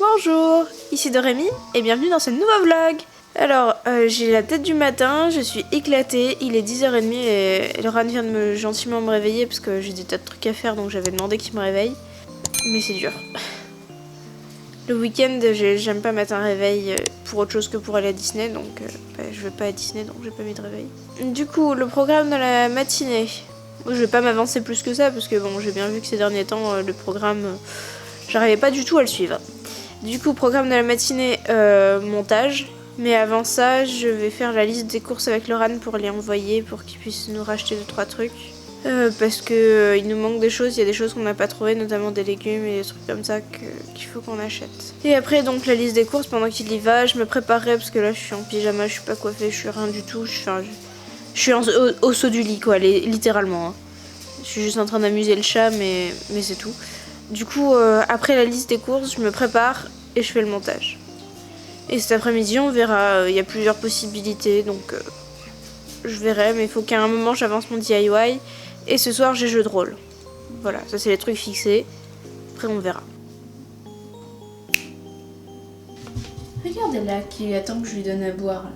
Bonjour, ici Dorémy et bienvenue dans ce nouveau vlog. Alors, j'ai la tête du matin, je suis éclatée, il est 10h30 et Laurent vient de gentiment me réveiller parce que j'ai des tas de trucs à faire donc j'avais demandé qu'il me réveille. Mais c'est dur. Le week-end, j'aime pas mettre un réveil pour autre chose que pour aller à Disney, donc je vais pas à Disney donc j'ai pas mis de réveil. Du coup, le programme de la matinée. Je vais pas m'avancer plus que ça parce que bon, j'ai bien vu que ces derniers temps, le programme, j'arrivais pas du tout à le suivre. Du coup, programme de la matinée, montage. Mais avant ça, je vais faire la liste des courses avec Laurent pour les envoyer pour qu'il puisse nous racheter 2-3 trucs. Parce que il nous manque des choses, il y a des choses qu'on n'a pas trouvées, notamment des légumes et des trucs comme ça qu'il faut qu'on achète. Et après donc la liste des courses, pendant qu'il y va, je me préparerai parce que là je suis en pyjama, je suis pas coiffée, je suis rien du tout, je suis au saut du lit quoi, littéralement. Hein. Je suis juste en train d'amuser le chat mais c'est tout. Du coup après la liste des courses, je me prépare et je fais le montage. Et cet après-midi on verra, il y a plusieurs possibilités donc je verrai, mais il faut qu'à un moment j'avance mon DIY. Et ce soir j'ai jeu de rôle. Voilà, ça c'est les trucs fixés. Après on verra. Regardez-la qui attend que je lui donne à boire là.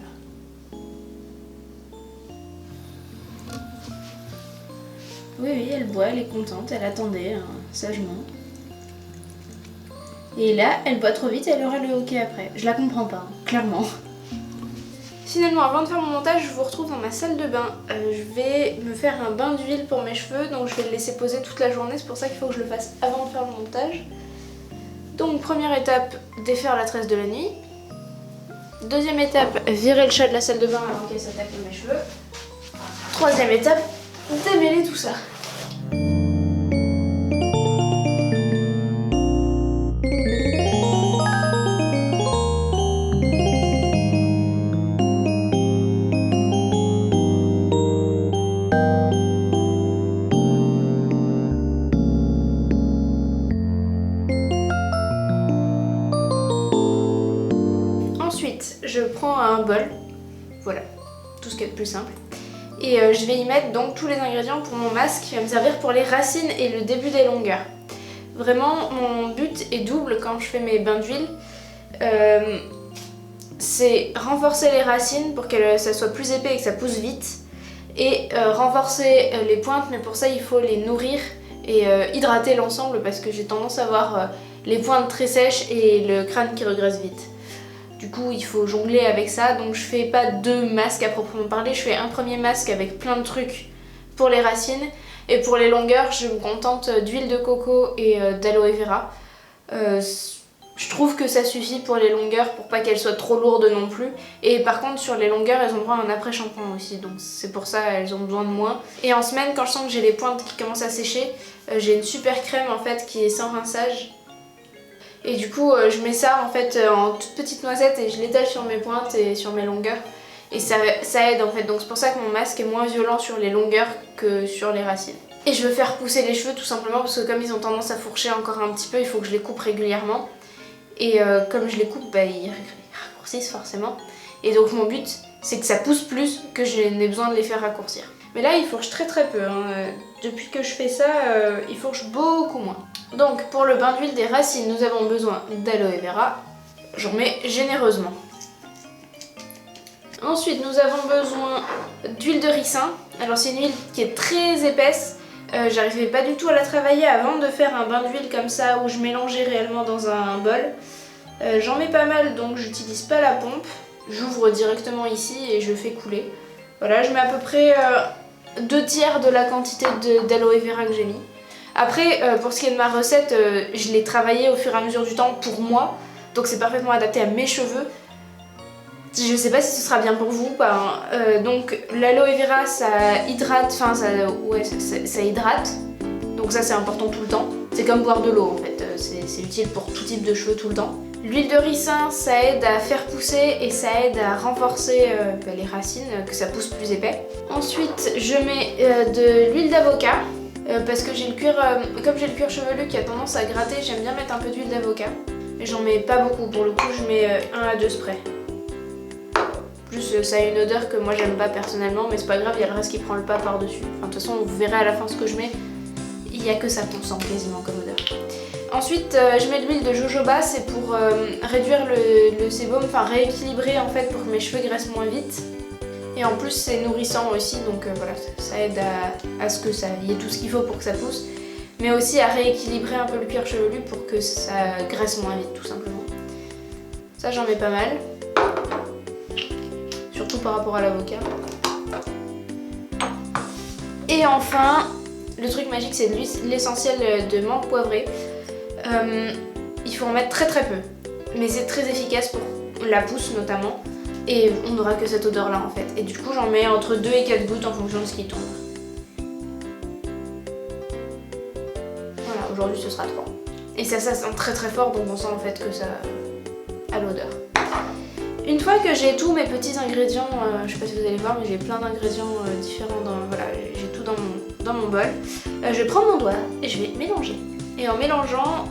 Oui, elle boit, elle est contente, elle attendait hein, sagement. Et là, elle boit trop vite, elle aura le hockey après. Je la comprends pas, hein, clairement. Finalement, avant de faire mon montage, je vous retrouve dans ma salle de bain. Je vais me faire un bain d'huile pour mes cheveux, donc je vais le laisser poser toute la journée. C'est pour ça qu'il faut que je le fasse avant de faire le montage. Donc première étape, défaire la tresse de la nuit. Deuxième étape, virer le chat de la salle de bain avant qu'elle s'attaque à mes cheveux. Troisième étape, démêler tout ça. Ensuite, je prends un bol, voilà, tout ce qui est le plus simple, et je vais y mettre donc tous les ingrédients pour mon masque qui va me servir pour les racines et le début des longueurs. Vraiment, mon but est double quand je fais mes bains d'huile, c'est renforcer les racines pour que ça soit plus épais et que ça pousse vite, et renforcer les pointes, mais pour ça il faut les nourrir et hydrater l'ensemble parce que j'ai tendance à avoir les pointes très sèches et le crâne qui regresse vite. Du coup, il faut jongler avec ça, donc je fais pas deux masques à proprement parler, je fais un premier masque avec plein de trucs pour les racines, et pour les longueurs, je me contente d'huile de coco et d'aloe vera. Je trouve que ça suffit pour les longueurs, pour pas qu'elles soient trop lourdes non plus, et par contre sur les longueurs, elles ont droit à un après-shampoing aussi, donc c'est pour ça elles ont besoin de moins. Et en semaine, quand je sens que j'ai les pointes qui commencent à sécher, j'ai une super crème en fait qui est sans rinçage. Et du coup, je mets ça en fait en toute petite noisette et je l'étale sur mes pointes et sur mes longueurs. Et ça aide en fait, donc c'est pour ça que mon masque est moins violent sur les longueurs que sur les racines. Et je veux faire pousser les cheveux tout simplement parce que comme ils ont tendance à fourcher encore un petit peu, il faut que je les coupe régulièrement. Et comme je les coupe, ils raccourcissent forcément. Et donc mon but, c'est que ça pousse plus que je n'ai besoin de les faire raccourcir. Mais là, il fourche très peu. Hein. Depuis que je fais ça, il fourche beaucoup moins. Donc pour le bain d'huile des racines, nous avons besoin d'aloe vera. J'en mets généreusement. Ensuite, nous avons besoin d'huile de ricin. Alors c'est une huile qui est très épaisse. J'arrivais pas du tout à la travailler avant de faire un bain d'huile comme ça où je mélangeais réellement dans un bol. J'en mets pas mal, donc j'utilise pas la pompe. J'ouvre directement ici et je fais couler. Voilà, je mets à peu près 2/3 de la quantité d'aloe vera que j'ai mis. Après, pour ce qui est de ma recette, je l'ai travaillée au fur et à mesure du temps pour moi, donc c'est parfaitement adapté à mes cheveux. Je sais pas si ce sera bien pour vous ou pas. Hein. Donc l'aloe vera, ça hydrate, ça hydrate, donc ça c'est important tout le temps. C'est comme boire de l'eau en fait, c'est utile pour tout type de cheveux tout le temps. L'huile de ricin, ça aide à faire pousser et ça aide à renforcer les racines, que ça pousse plus épais. Ensuite, je mets de l'huile d'avocat. Parce que j'ai le cuir, comme j'ai le cuir chevelu qui a tendance à gratter, j'aime bien mettre un peu d'huile d'avocat. Mais j'en mets pas beaucoup, pour le coup je mets 1 à 2 sprays. Plus ça a une odeur que moi j'aime pas personnellement, mais c'est pas grave, il y a le reste qui prend le pas par dessus. Enfin de toute façon vous verrez à la fin ce que je mets, il y a que ça qu'on sent quasiment comme odeur. Ensuite, je mets de l'huile de jojoba, c'est pour réduire le sébum, enfin rééquilibrer en fait pour que mes cheveux graissent moins vite. Et en plus, c'est nourrissant aussi, donc voilà, ça aide à ce que ça y ait tout ce qu'il faut pour que ça pousse. Mais aussi à rééquilibrer un peu le cuir chevelu pour que ça graisse moins vite, tout simplement. Ça, j'en mets pas mal. Surtout par rapport à l'avocat. Et enfin, le truc magique, c'est de l'essentiel de menthe poivrée. Il faut en mettre très très peu, mais c'est très efficace pour la pousse notamment, et on n'aura que cette odeur là en fait. Et du coup j'en mets entre 2 et 4 gouttes en fonction de ce qui tombe. Voilà, aujourd'hui ce sera 3. Et ça sent très très fort, donc on sent en fait que ça a l'odeur. Une fois que j'ai tous mes petits ingrédients, je sais pas si vous allez voir, mais j'ai plein d'ingrédients différents, voilà, j'ai tout dans mon bol. Je vais prendre mon doigt et je vais mélanger. Et en mélangeant,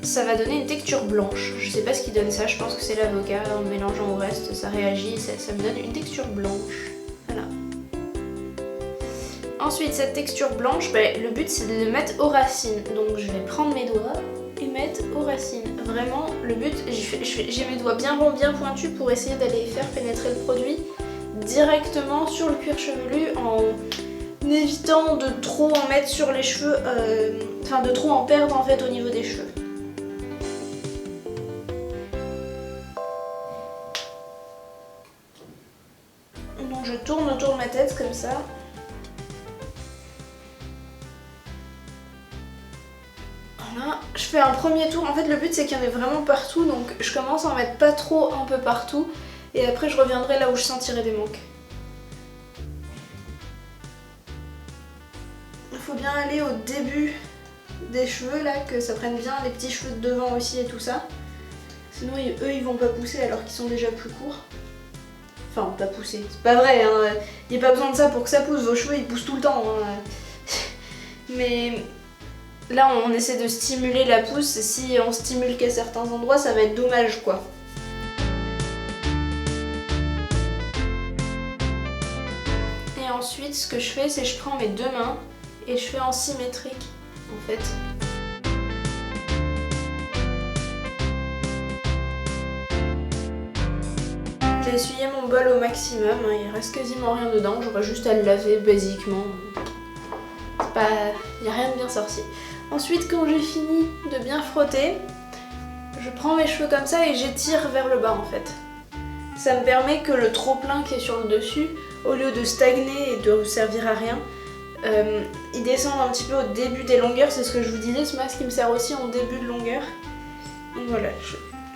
ça va donner une texture blanche. Je sais pas ce qui donne ça, je pense que c'est l'avocat. En mélangeant au reste, ça réagit, ça me donne une texture blanche. Voilà. Ensuite, cette texture blanche, le but c'est de le mettre aux racines. Donc je vais prendre mes doigts et mettre aux racines. Vraiment, le but, j'ai mes doigts bien ronds, bien pointus pour essayer d'aller faire pénétrer le produit directement sur le cuir chevelu en évitant de trop en mettre sur les cheveux, enfin de trop en perdre en fait au niveau des cheveux. Donc je tourne autour de ma tête comme ça. Voilà, je fais un premier tour. En fait le but c'est qu'il y en ait vraiment partout, donc je commence à en mettre pas trop un peu partout et après je reviendrai là où je sentirai des manques. Il faut bien aller au début des cheveux là, que ça prenne bien les petits cheveux de devant aussi et tout ça. Sinon eux ils vont pas pousser alors qu'ils sont déjà plus courts. Enfin pas pousser, c'est pas vrai, hein. Il n'y a pas besoin de ça pour que ça pousse, vos cheveux ils poussent tout le temps. Hein. Mais là on essaie de stimuler la pousse et si on stimule qu'à certains endroits ça va être dommage quoi. Et ensuite ce que je fais c'est que je prends mes deux mains et je fais en symétrique en fait. J'ai essuyé mon bol au maximum, hein, il reste quasiment rien dedans, j'aurais juste à le laver basiquement. Il n'y a rien de bien sorti. Ensuite quand j'ai fini de bien frotter, je prends mes cheveux comme ça et j'étire vers le bas en fait. Ça me permet que le trop plein qui est sur le dessus, au lieu de stagner et de servir à rien, il descend un petit peu au début des longueurs, c'est ce que je vous disais, ce masque il me sert aussi en début de longueur. Donc voilà,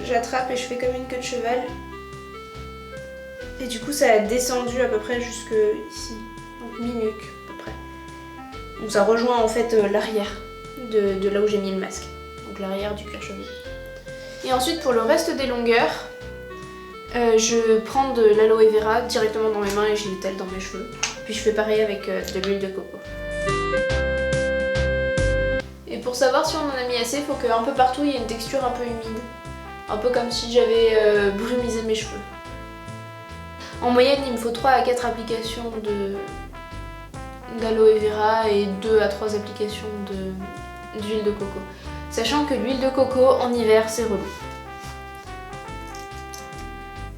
j'attrape et je fais comme une queue de cheval. Et du coup ça a descendu à peu près jusque ici, donc mi-nuque à peu près. Donc ça rejoint en fait l'arrière de là où j'ai mis le masque, donc l'arrière du cuir chevelu. Et ensuite pour le reste des longueurs, je prends de l'aloe vera directement dans mes mains et je l'étale dans mes cheveux. Puis je fais pareil avec de l'huile de coco. Et pour savoir si on en a mis assez, il faut qu'un peu partout il y ait une texture un peu humide. Un peu comme si j'avais brumisé mes cheveux. En moyenne, il me faut 3 à 4 applications d'aloe vera et 2 à 3 applications d'huile de coco. Sachant que l'huile de coco en hiver, c'est relou.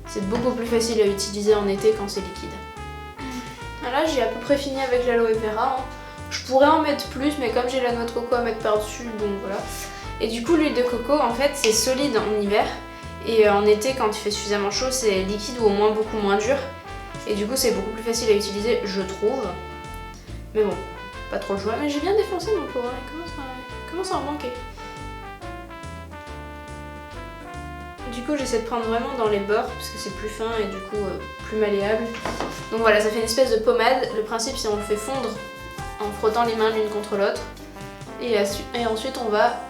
C'est beaucoup plus facile à utiliser en été quand c'est liquide. Voilà, j'ai à peu près fini avec l'aloe vera. Hein. Je pourrais en mettre plus, mais comme j'ai la noix de coco à mettre par-dessus, donc voilà. Et du coup, l'huile de coco, en fait, c'est solide en hiver. Et en été, quand il fait suffisamment chaud, c'est liquide ou au moins beaucoup moins dur. Et du coup, c'est beaucoup plus facile à utiliser, je trouve. Mais bon, pas trop le choix. Mais j'ai bien défoncé mon pot, hein. Il commence à en manquer. Du coup, j'essaie de prendre vraiment dans les bords parce que c'est plus fin et du coup plus malléable. Donc voilà, ça fait une espèce de pommade. Le principe, c'est on le fait fondre en frottant les mains l'une contre l'autre. Et ensuite, on va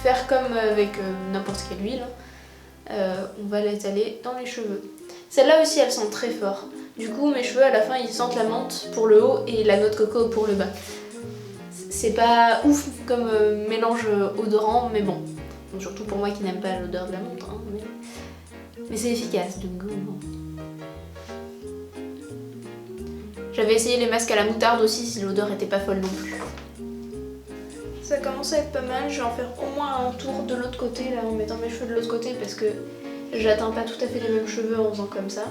faire comme avec n'importe quelle huile. On va l'étaler dans les cheveux. Celle-là aussi, elle sent très fort. Du coup, mes cheveux, à la fin, ils sentent la menthe pour le haut et la noix de coco pour le bas. C'est pas ouf comme mélange odorant, mais bon. Donc, surtout pour moi qui n'aime pas l'odeur de la menthe. Hein, mais c'est efficace, donc bon. J'avais essayé les masques à la moutarde aussi si l'odeur était pas folle non plus. Ça commence à être pas mal, je vais en faire au moins un tour de l'autre côté là en mettant mes cheveux de l'autre côté parce que j'atteins pas tout à fait les mêmes cheveux en faisant comme ça.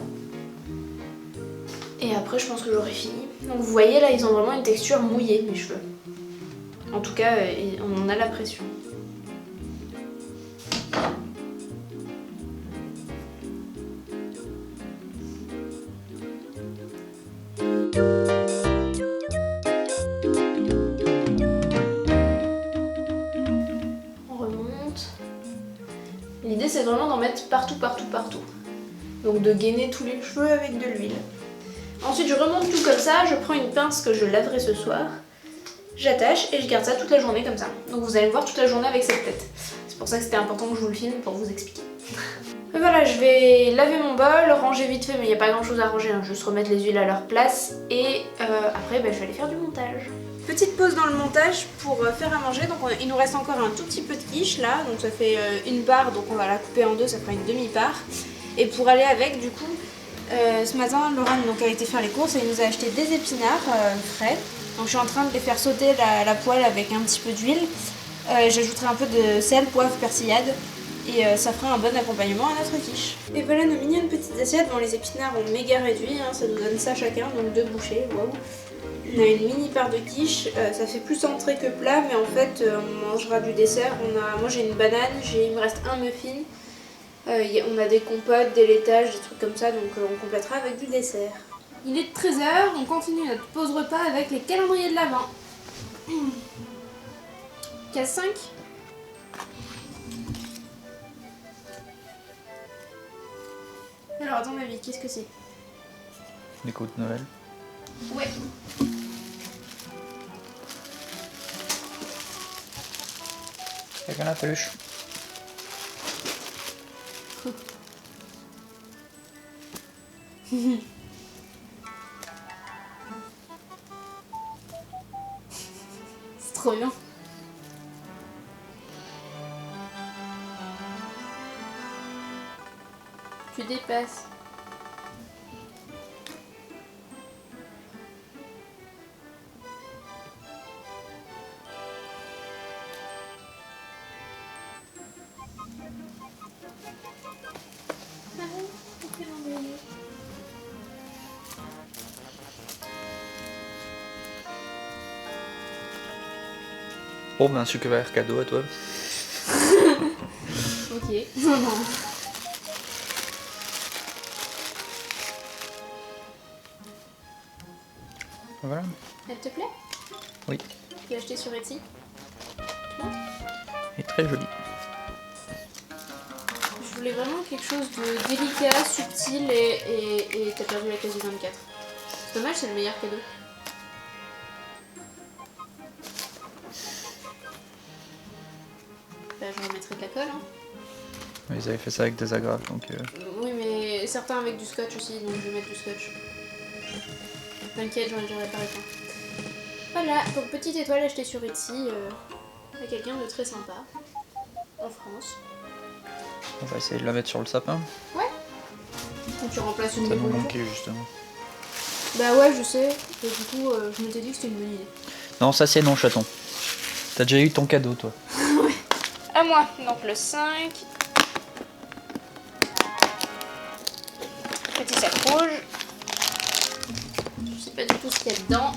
Et après je pense que j'aurai fini. Donc vous voyez là ils ont vraiment une texture mouillée mes cheveux. En tout cas on en a la pression. L'idée c'est vraiment d'en mettre partout. Donc de gainer tous les cheveux avec de l'huile. Ensuite je remonte tout comme ça, je prends une pince que je laverai ce soir, j'attache et je garde ça toute la journée comme ça. Donc vous allez me voir toute la journée avec cette tête. C'est pour ça que c'était important que je vous le filme pour vous expliquer. Et voilà, je vais laver mon bol, ranger vite fait mais il n'y a pas grand chose à ranger, hein. Juste remettre les huiles à leur place et après je vais aller faire du montage. Petite pause dans le montage pour faire à manger, donc il nous reste encore un tout petit peu de quiche là, donc ça fait une part, donc on va la couper en deux, ça fera une demi-part. Et pour aller avec, du coup, ce matin, Laurent donc, a été faire les courses et il nous a acheté des épinards frais. Donc je suis en train de les faire sauter la poêle avec un petit peu d'huile. J'ajouterai un peu de sel, poivre, persillade et ça fera un bon accompagnement à notre quiche. Et voilà nos mignonnes petites assiettes. Bon, les épinards ont méga réduit, hein, ça nous donne ça chacun, donc 2 bouchées, waouh. On a une mini part de quiche, ça fait plus entrée que plat, mais en fait on mangera du dessert. Moi j'ai une banane, il me reste un muffin. On a des compotes, des laitages, des trucs comme ça, donc on complétera avec du dessert. Il est 13h, on continue notre pause repas avec les calendriers de l'Avent. Case 5. Alors à ton avis, qu'est-ce que c'est? Les coups de Noël. Ouais. Avec un peluche. C'est trop bien. Tu dépasses. Oh ben super cadeau à toi. Ok. Non, non. Voilà. Elle te plaît? Oui. Tu l'as acheté sur Etsy? Et très joli. Je voulais vraiment quelque chose de délicat, subtil et t'as perdu la case du 24. C'est dommage, c'est le meilleur cadeau. Bah, je remettrai de la colle, hein. Ils avaient fait ça avec des agrafes donc. Oui, mais certains avec du scotch aussi, donc je vais mettre du scotch. T'inquiète, j'en ai déjà réparé plein. Voilà, donc petite étoile achetée sur Etsy à quelqu'un de très sympa en France. On va essayer de la mettre sur le sapin. Ouais. Donc tu remplaces une Ça nous décoration. manquait justement. Bah ouais, je sais. Et du coup, je m'étais dit que c'était une bonne idée. Non, ça c'est non, chaton. T'as déjà eu ton cadeau, toi. Ouais. À moi, donc le 5. Petit sac rouge. Je sais pas du tout ce qu'il y a dedans.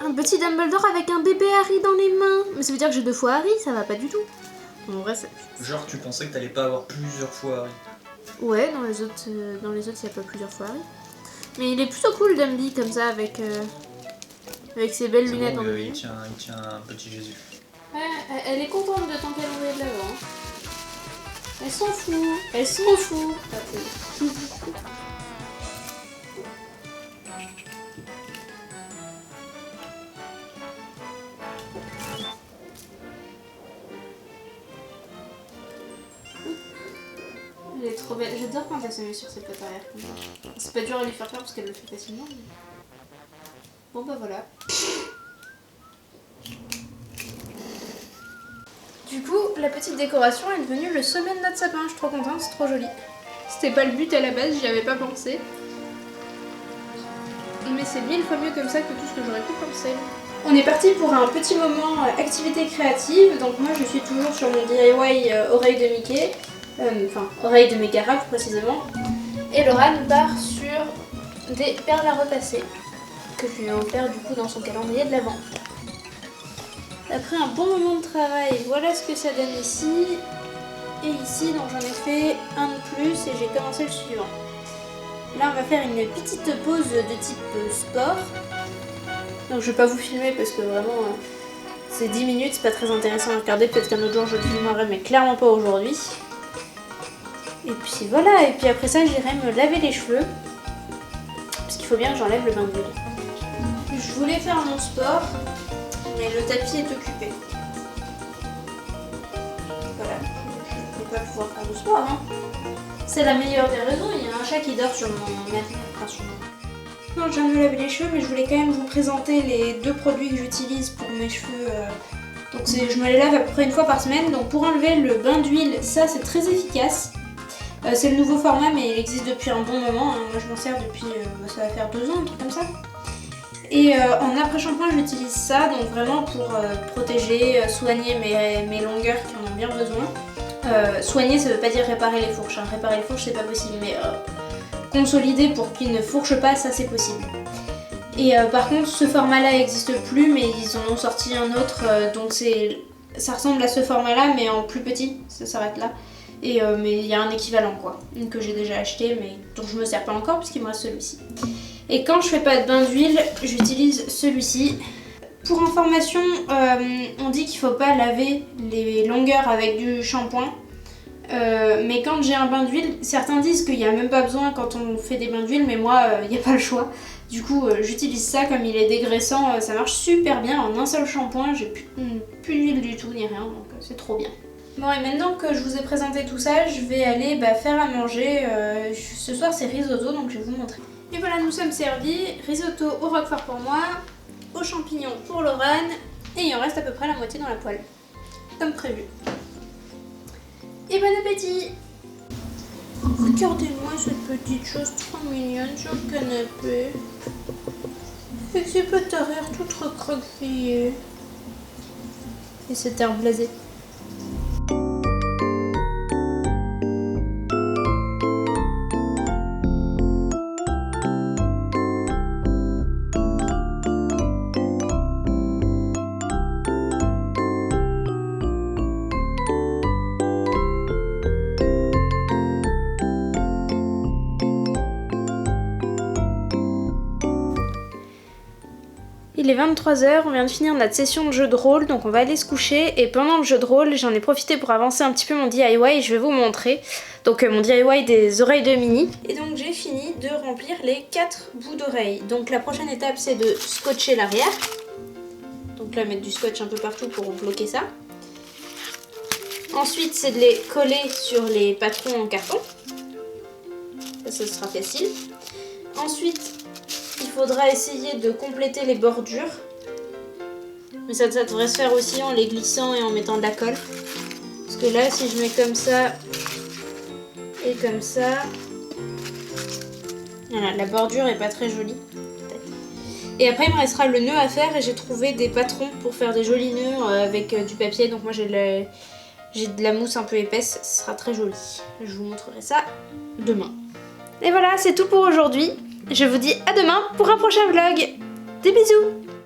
Un petit Dumbledore avec un bébé Harry dans les mains. Mais ça veut dire que j'ai 2 fois Harry, ça va pas du tout. En vrai, ça... Genre, tu pensais que t'allais pas avoir plusieurs fois Harry. Ouais, dans les autres, il n'y a pas plusieurs fois Harry. Mais il est plutôt cool, Dumby, comme ça, avec ses belles lunettes en il tient un petit Jésus. Ouais, elle est contente de ton calendrier de l'Avent. Hein. Elle s'en fout. Elle s'en fout. Elle est trop belle. J'adore quand elle se met sur ses pattes arrière comme ça. C'est pas dur à lui faire faire parce qu'elle le fait facilement. Mais... Bon bah voilà. Du coup, la petite décoration est devenue le sommet de notre sapin. Je suis trop contente, c'est trop joli. C'était pas le but à la base, j'y avais pas pensé. Mais c'est 1000 fois mieux comme ça que tout ce que j'aurais pu penser. On est parti pour un petit moment activité créative. Donc moi je suis toujours sur mon DIY oreille de Mickey. Enfin, oreille de Megara plus précisément. Et Laura nous part sur des perles à repasser que je lui ai offert du coup dans son calendrier de l'Avent. Après un bon moment de travail, voilà ce que ça donne ici. Et ici, donc j'en ai fait un de plus et j'ai commencé le suivant. Là, on va faire une petite pause de type sport. Donc je vais pas vous filmer parce que vraiment, c'est 10 minutes, c'est pas très intéressant à regarder. Peut-être qu'un autre jour je le filmerai, mais clairement pas aujourd'hui. Et puis voilà, et puis après ça, j'irai me laver les cheveux. Parce qu'il faut bien que j'enlève le bain d'huile. Je voulais faire mon sport, mais le tapis est occupé. Voilà. Pas pouvoir faire du sport, hein. C'est la meilleure des raisons, il y a un chat qui dort sur mon merde. Non, je viens de me laver les cheveux, mais je voulais quand même vous présenter les 2 produits que j'utilise pour mes cheveux. Donc je me les lave à peu près une fois par semaine. Donc pour enlever le bain d'huile, ça c'est très efficace. C'est le nouveau format, mais il existe depuis un bon moment, hein. Moi je m'en sers depuis, ça va faire 2 ans, un truc comme ça. Et en après-shampoing, j'utilise ça, donc vraiment pour protéger, soigner mes longueurs qui en ont bien besoin. Soigner, ça veut pas dire réparer les fourches, hein. Réparer les fourches c'est pas possible, mais consolider pour qu'ils ne fourchent pas, ça c'est possible. Et par contre ce format là n'existe plus, mais ils en ont sorti un autre, donc ça ressemble à ce format là mais en plus petit, ça s'arrête là. Et mais il y a un équivalent quoi, que j'ai déjà acheté mais dont je me sers pas encore puisqu'il me reste celui-ci. Et quand je fais pas de bain d'huile, j'utilise celui-ci. Pour information, on dit qu'il faut pas laver les longueurs avec du shampoing. Mais quand j'ai un bain d'huile, certains disent qu'il n'y a même pas besoin quand on fait des bains d'huile, mais moi, il n'y a pas le choix. Du coup, j'utilise ça comme il est dégraissant, ça marche super bien en un seul shampoing. J'ai plus d'huile du tout ni rien, donc c'est trop bien. Bon, et maintenant que je vous ai présenté tout ça, je vais aller faire à manger. Ce soir, c'est risotto, donc je vais vous montrer. Et voilà, nous sommes servis. Risotto au roquefort pour moi, aux champignons pour Laurane, et il en reste à peu près la moitié dans la poêle, comme prévu. Et bon appétit! Regardez-moi cette petite chose trop mignonne sur le canapé, avec ses pattes arrière toutes recroquevillées, et cet air blasé. Il est 23 h, on vient de finir notre session de jeu de rôle, donc on va aller se coucher. Et pendant le jeu de rôle, j'en ai profité pour avancer un petit peu mon DIY et je vais vous montrer. Donc mon DIY des oreilles de Minnie. Et donc j'ai fini de remplir les 4 bouts d'oreilles. Donc la prochaine étape c'est de scotcher l'arrière. Donc là mettre du scotch un peu partout pour bloquer ça. Ensuite c'est de les coller sur les patrons en carton. Ça sera facile. Ensuite il faudra essayer de compléter les bordures. Mais ça devrait se faire aussi en les glissant et en mettant de la colle. Parce que là, si je mets comme ça et comme ça, voilà, la bordure est pas très jolie. Et après, il me restera le nœud à faire et j'ai trouvé des patrons pour faire des jolis nœuds avec du papier. Donc moi, j'ai de la mousse un peu épaisse, ce sera très joli. Je vous montrerai ça demain. Et voilà, c'est tout pour aujourd'hui. Je vous dis à demain pour un prochain vlog. Des bisous!